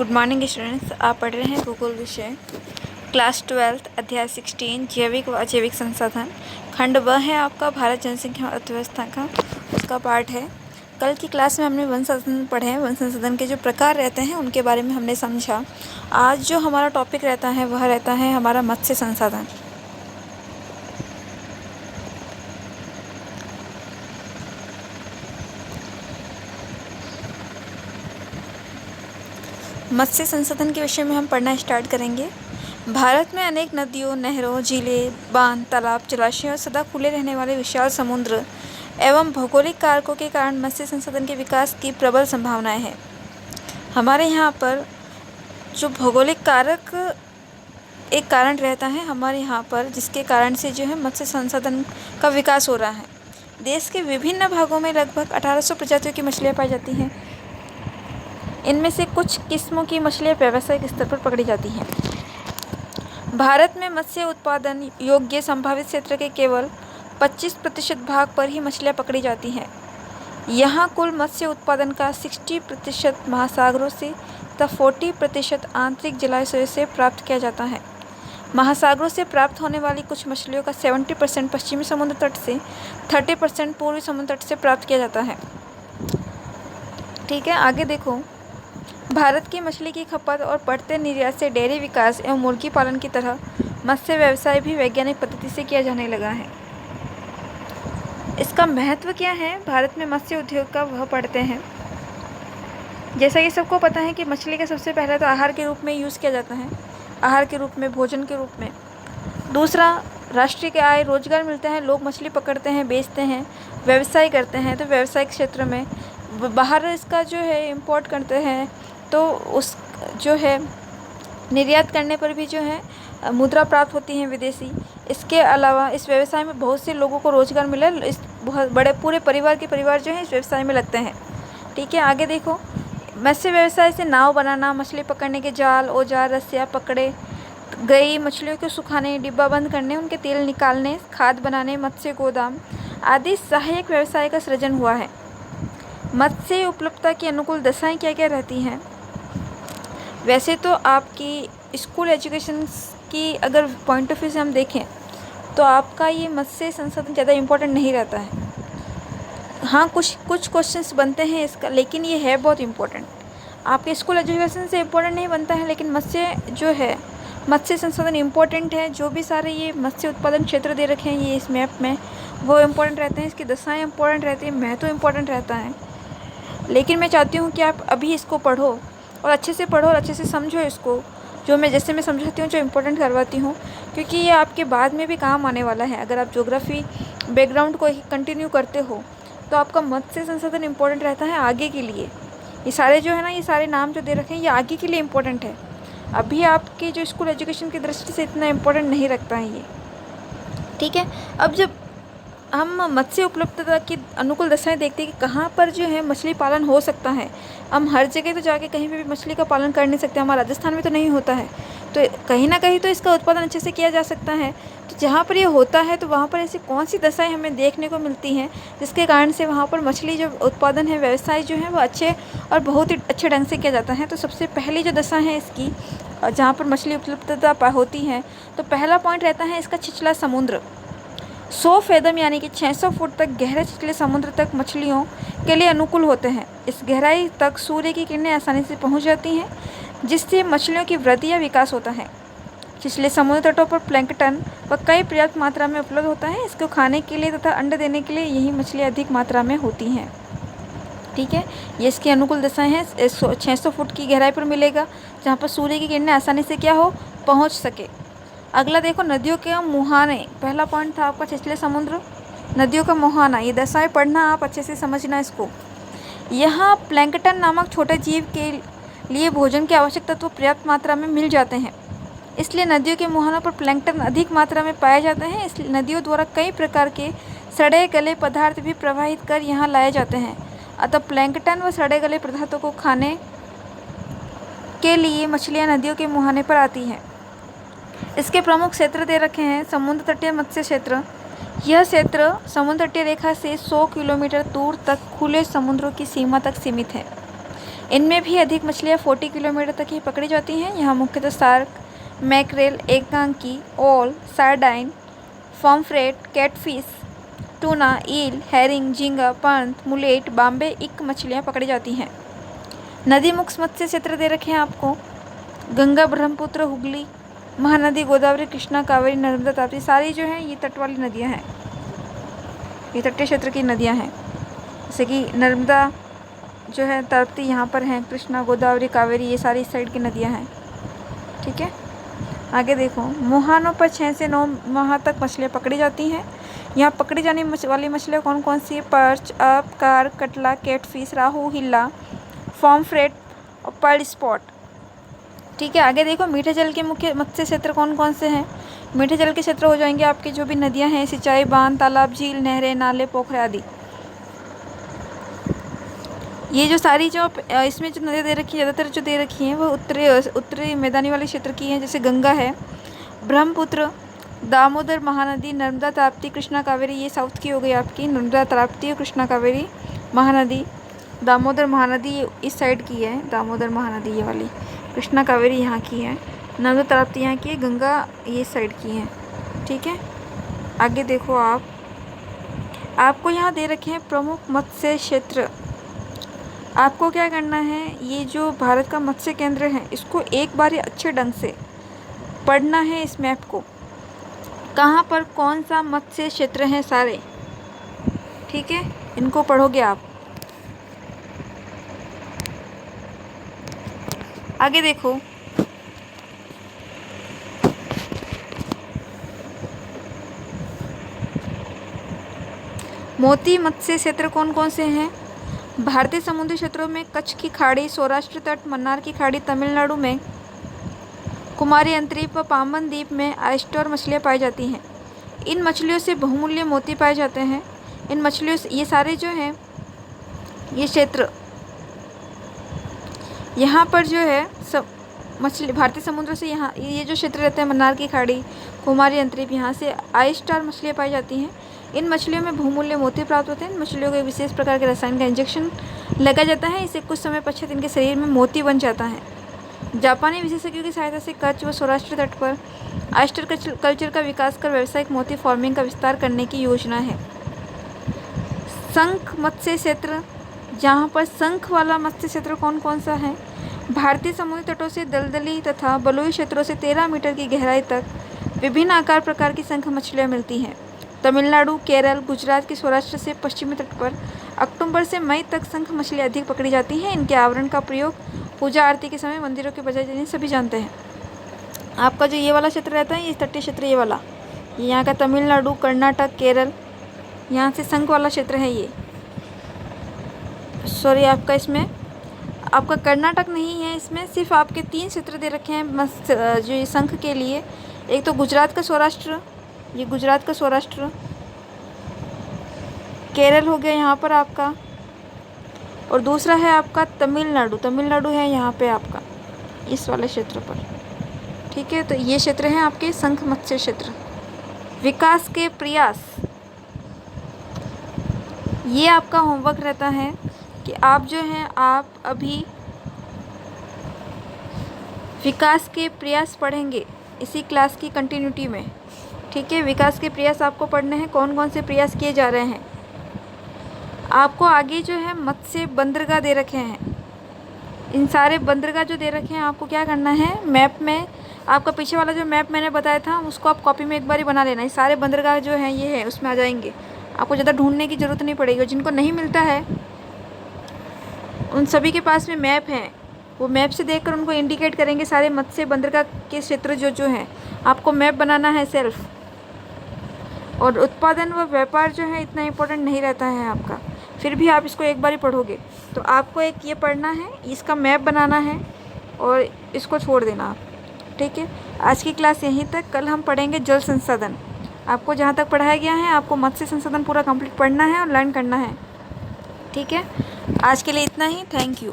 Good morning students. आप पढ़ रहे हैं भूगोल विषय क्लास 12 अध्याय 16 जैविक व अजैविक संसाधन। खंड व है आपका भारत जनसंख्या और अर्थव्यवस्था का, उसका पार्ट है। कल की क्लास में हमने वन संसाधन पढ़े हैं। वन संसाधन के जो प्रकार रहते हैं उनके बारे में हमने समझा। आज जो हमारा टॉपिक रहता है वह रहता है हमारा मत्स्य संसाधन। मत्स्य संसाधन के विषय में हम पढ़ना स्टार्ट करेंगे। भारत में अनेक नदियों, नहरों, झीलें, बांध, तालाब, जलाशय और सदा खुले रहने वाले विशाल समुद्र एवं भौगोलिक कारकों के कारण मत्स्य संसाधन के विकास की प्रबल संभावनाएं हैं। हमारे यहाँ पर जो भौगोलिक कारक एक कारण रहता है हमारे यहाँ पर, जिसके कारण से जो है मत्स्य संसाधन का विकास हो रहा है। देश के विभिन्न भागों में लगभग 1800 प्रजातियों की मछलियाँ पाई जाती हैं। इनमें से कुछ किस्मों की मछलियाँ व्यावसायिक स्तर पर पकड़ी जाती हैं। भारत में मत्स्य उत्पादन योग्य संभावित क्षेत्र के केवल 25% भाग पर ही मछलियाँ पकड़ी जाती हैं। यहाँ कुल मत्स्य उत्पादन का 60% महासागरों से तथा 40% आंतरिक जलाशयों से प्राप्त किया जाता है। महासागरों से प्राप्त होने वाली कुछ मछलियों का 70% पश्चिमी समुद्र तट से, 30% पूर्वी समुद्र तट से प्राप्त किया जाता है। ठीक है, आगे देखो। भारत की मछली की खपत और बढ़ते निर्यात से डेयरी विकास एवं मुर्गी पालन की तरह मत्स्य व्यवसाय भी वैज्ञानिक पद्धति से किया जाने लगा है। इसका महत्व क्या है भारत में मत्स्य उद्योग का, वह पढ़ते हैं। जैसा कि सबको पता है कि मछली का सबसे पहले तो आहार के रूप में यूज़ किया जाता है, आहार के रूप में, भोजन के रूप में। दूसरा, राष्ट्रीय के आय रोजगार मिलते हैं, लोग मछली पकड़ते हैं, बेचते हैं, व्यवसाय करते हैं। तो व्यवसायिक क्षेत्र में बाहर इसका जो है इम्पोर्ट करते हैं, तो उस जो है निर्यात करने पर भी जो है मुद्रा प्राप्त होती है विदेशी। इसके अलावा इस व्यवसाय में बहुत से लोगों को रोजगार मिला। इस बहुत बड़े पूरे परिवार के परिवार जो है इस व्यवसाय में लगते हैं। ठीक है, आगे देखो। मत्स्य व्यवसाय से नाव बनाना, मछली पकड़ने के जाल, औजार, रस्सियाँ, पकड़े गई मछलियों को सुखाने, डिब्बा बंद करने, उनके तेल निकालने, खाद बनाने, मत्स्य गोदाम आदि सहायक व्यवसाय का सृजन हुआ है। मत्स्य उपलब्धता की अनुकूल दशाएं क्या क्या रहती हैं? वैसे तो आपकी स्कूल एजुकेशन की अगर पॉइंट ऑफ व्यू से हम देखें तो आपका ये मत्स्य संसाधन ज़्यादा इम्पोर्टेंट नहीं रहता है। हाँ, कुछ क्वेश्चंस बनते हैं इसका, लेकिन ये है बहुत इम्पोर्टेंट। आपके स्कूल एजुकेशन से इम्पोर्टेंट नहीं बनता है, लेकिन मत्स्य जो है, मत्स्य संसाधन इम्पोर्टेंट है। जो भी सारे ये मत्स्य उत्पादन क्षेत्र दे रखे हैं ये इस मैप में, वो इम्पोर्टेंट रहते हैं। इसकी दशाएँ इम्पोर्टेंट रहती है, महत्व इम्पोर्टेंट रहता है। लेकिन मैं चाहती हूँ कि आप अभी इसको पढ़ो और अच्छे से पढ़ो और अच्छे से समझो इसको, जो मैं जैसे मैं समझाती हूँ, जो इम्पोर्टेंट करवाती हूँ, क्योंकि ये आपके बाद में भी काम आने वाला है। अगर आप ज्योग्राफी बैकग्राउंड को कंटिन्यू करते हो तो आपका मत्स्य संसाधन इम्पोर्टेंट रहता है आगे के लिए। ये सारे जो है ना, ये सारे नाम जो दे रखे हैं ये आगे के लिए इम्पोर्टेंट है। अभी आपके जो स्कूल एजुकेशन की दृष्टि से इतना इम्पोर्टेंट नहीं रखता है ये। ठीक है, अब जब हम मत्स्य उपलब्धता की अनुकूल दशाएं देखते हैं कि कहाँ पर जो है मछली पालन हो सकता है। हम हर जगह तो जाके कहीं पे भी मछली का पालन कर नहीं सकते। हमारे राजस्थान में तो नहीं होता है, तो कहीं ना कहीं तो इसका उत्पादन अच्छे से किया जा सकता है। तो जहाँ पर ये होता है तो वहाँ पर ऐसी कौन सी दशाएं हमें देखने को मिलती हैं जिसके कारण से वहाँ पर मछली जो उत्पादन है, व्यवसाय जो है वो अच्छे और बहुत ही अच्छे ढंग से किया जाता है। तो सबसे पहली जो दशा है इसकी, जहाँ पर मछली उपलब्धता होती है, तो पहला पॉइंट रहता है इसका छिछला समुद्र। 100 फेदम यानी कि 600 फुट तक गहरे छिछले समुद्र तक मछलियों के लिए अनुकूल होते हैं। इस गहराई तक सूर्य की किरणें आसानी से पहुंच जाती हैं, जिससे मछलियों की वृद्धि या विकास होता है। छिछले समुद्र तटों पर प्लैंकटन व कई पर्याप्त मात्रा में उपलब्ध होता है। इसको खाने के लिए तथा अंडे देने के लिए यही मछलियाँ अधिक मात्रा में होती हैं। ठीक है, ये इसकी अनुकूल दशाएं हैं। 600 फुट की गहराई पर मिलेगा, जहाँ पर सूर्य की किरणें आसानी से क्या हो, पहुँच सके। अगला देखो, नदियों के मुहाने। पहला पॉइंट था आपका छिछले समुद्र, नदियों का मुहाना। ये दशाएं पढ़ना, आप अच्छे से समझना इसको। यहाँ प्लैंकटन नामक छोटे जीव के लिए भोजन के आवश्यक तत्व पर्याप्त मात्रा में मिल जाते हैं, इसलिए नदियों के मुहानों पर प्लैंकटन अधिक मात्रा में पाए जाते हैं। इसलिए नदियों द्वारा कई प्रकार के सड़े गले पदार्थ भी प्रवाहित कर यहाँ लाए जाते हैं। अतः प्लैंकटन व सड़े गले पदार्थों को खाने के लिए मछलियाँ नदियों के मुहाने पर आती हैं। इसके प्रमुख क्षेत्र दे रखे हैं। समुद्र तटीय मत्स्य क्षेत्र। यह क्षेत्र समुद्र तटीय रेखा से 100 किलोमीटर दूर तक खुले समुद्रों की सीमा तक सीमित है। इनमें भी अधिक मछलियाँ 40 किलोमीटर तक ही पकड़ी जाती हैं। यहाँ मुख्यतः सार्क, मैकरेल, एकांकी, ओल, सार्डाइन, पॉम्फ्रेट, कैटफिश, टूना, ईल, हैरिंग, झींगा, पंत, मुलेट, बाम्बे इक मछलियाँ पकड़ी जाती हैं। नदी मुख्य मत्स्य क्षेत्र दे रखे हैं आपको। गंगा, ब्रह्मपुत्र, हुगली, महानदी, गोदावरी, कृष्णा, कावेरी, नर्मदा, ताप्ती, सारी जो हैं ये तट वाली नदियाँ हैं, ये तटीय क्षेत्र की नदियाँ हैं। जैसे कि नर्मदा जो है, ताप्ती यहाँ पर हैं, कृष्णा, गोदावरी, कावेरी, ये सारी इस साइड की नदियाँ हैं। ठीक है, आगे देखो। मुहानों पर 6 से 9 माह तक मछलियाँ पकड़ी जाती हैं। यहाँ पकड़ी जाने वाली मछलियाँ कौन कौन सी है? पर्च, अप, कार्प, कटला, कैटफिश, राहू, हिल्ला, पॉम्फ्रेट और पर्ल स्पॉट। ठीक है, आगे देखो। मीठे जल के मुख्य मत्स्य क्षेत्र कौन कौन से हैं? मीठे जल के क्षेत्र हो जाएंगे आपके जो भी नदियाँ हैं, सिंचाई, बांध, तालाब, झील, नहरें, नाले, पोखरे आदि। ये जो सारी जो इसमें जो नदियाँ दे रखी है, ज़्यादातर जो दे रखी हैं वो उत्तरी मैदानी वाले क्षेत्र की हैं। जैसे गंगा है, ब्रह्मपुत्र, दामोदर, महानदी, नर्मदा, ताप्ती, कृष्णा, कावेरी, ये साउथ की हो गई आपकी। नर्मदा, ताप्ती और कृष्णा, कावेरी, महानदी। दामोदर महानदी इस साइड की है, दामोदर महानदी ये वाली। कृष्णा, कावेरी यहाँ की है। नर्मदा, ताप्ती यहाँ की है। गंगा ये इस साइड की है। ठीक है, आगे देखो। आपको यहाँ दे रखे हैं प्रमुख मत्स्य क्षेत्र। आपको क्या करना है, ये जो भारत का मत्स्य केंद्र है इसको एक बार अच्छे ढंग से पढ़ना है, इस मैप को। कहाँ पर कौन सा मत्स्य क्षेत्र है सारे। ठीक है, इनको पढ़ोगे आप। आगे देखो। मोती मत्स्य क्षेत्र कौन कौन से हैं? भारतीय समुद्री क्षेत्रों में कच्छ की खाड़ी, सौराष्ट्र तट, मन्नार की खाड़ी, तमिलनाडु में कुमारी अंतरीप व पाम्बन द्वीप में ऑयस्टर मछलियाँ पाई जाती हैं। इन मछलियों से बहुमूल्य मोती पाए जाते हैं। इन मछलियों से ये सारे जो हैं ये क्षेत्र, यहाँ पर जो है सब मछली भारतीय समुद्र से, यहाँ ये जो क्षेत्र रहते हैं, मन्नार की खाड़ी, कुमारी अंतरीप, यहाँ से ऑयस्टर मछलियाँ पाई जाती हैं। इन मछलियों में बहुमूल्य मोती प्राप्त होते हैं। इन मछलियों को एक विशेष प्रकार के रसायन का इंजेक्शन लगा जाता है। इससे कुछ समय पश्चात इनके शरीर में मोती बन जाता है। जापानी विशेषज्ञों की सहायता से कच्छ व सौराष्ट्र तट पर ऑयस्टर कल्चर का विकास कर व्यावसायिक मोती फार्मिंग का विस्तार करने की योजना है। शंख मत्स्य क्षेत्र, जहाँ पर शंख वाला मत्स्य क्षेत्र कौन कौन सा है? भारतीय समुद्री तटों से दलदली तथा बलुई क्षेत्रों से 13 मीटर की गहराई तक विभिन्न आकार प्रकार की शंख मछलियाँ मिलती हैं। तमिलनाडु, केरल, गुजरात के सौराष्ट्र से पश्चिमी तट पर अक्टूबर से मई तक शंख मछलियाँ अधिक पकड़ी जाती हैं। इनके आवरण का प्रयोग पूजा आरती के समय मंदिरों के बजाय जिन्हें सभी जानते हैं। आपका जो ये वाला क्षेत्र रहता है, ये तटीय क्षेत्र, ये वाला, ये यहाँ का तमिलनाडु, कर्नाटक, केरल, यहाँ से शंख वाला क्षेत्र है ये। सॉरी, आपका इसमें आपका कर्नाटक नहीं है, इसमें सिर्फ आपके 3 क्षेत्र दे रखे हैं जो ये शंख के लिए। एक तो गुजरात का सौराष्ट्र, ये गुजरात का सौराष्ट्र, केरल हो गया यहाँ पर आपका, और दूसरा है आपका तमिलनाडु। तमिलनाडु है यहाँ पे आपका इस वाले क्षेत्र पर। ठीक है, तो ये क्षेत्र हैं आपके शंख मत्स्य क्षेत्र। विकास के प्रयास, ये आपका होमवर्क रहता है कि आप जो हैं आप अभी विकास के प्रयास पढ़ेंगे इसी क्लास की कंटिन्यूटी में। ठीक है, विकास के प्रयास आपको पढ़ने हैं, कौन कौन से प्रयास किए जा रहे हैं। आपको आगे जो है मत्स्य बंदरगाह दे रखे हैं। इन सारे बंदरगाह जो दे रखे हैं आपको क्या करना है, मैप में आपका पीछे वाला जो मैप मैंने बताया था उसको आप कॉपी में एक बार ही बना लेना। ये सारे बंदरगाह जो हैं ये है, उसमें आ जाएंगे, आपको ज़्यादा ढूंढने की ज़रूरत नहीं पड़ेगी। जिनको नहीं मिलता है उन सभी के पास में मैप हैं, वो मैप से देखकर उनको इंडिकेट करेंगे सारे मत्स्य बंदरगाह के क्षेत्र जो हैं। आपको मैप बनाना है सेल्फ। और उत्पादन व व्यापार जो है इतना इम्पोर्टेंट नहीं रहता है आपका, फिर भी आप इसको एक बार ही पढ़ोगे। तो आपको एक ये पढ़ना है, इसका मैप बनाना है और इसको छोड़ देना आप। ठीक है, आज की क्लास यहीं तक। कल हम पढ़ेंगे जल संसाधन। आपको जहाँ तक पढ़ाया गया है आपको मत्स्य संसाधन पूरा कंप्लीट पढ़ना है और लर्न करना है। ठीक है, आज के लिए इतना ही। Thank you.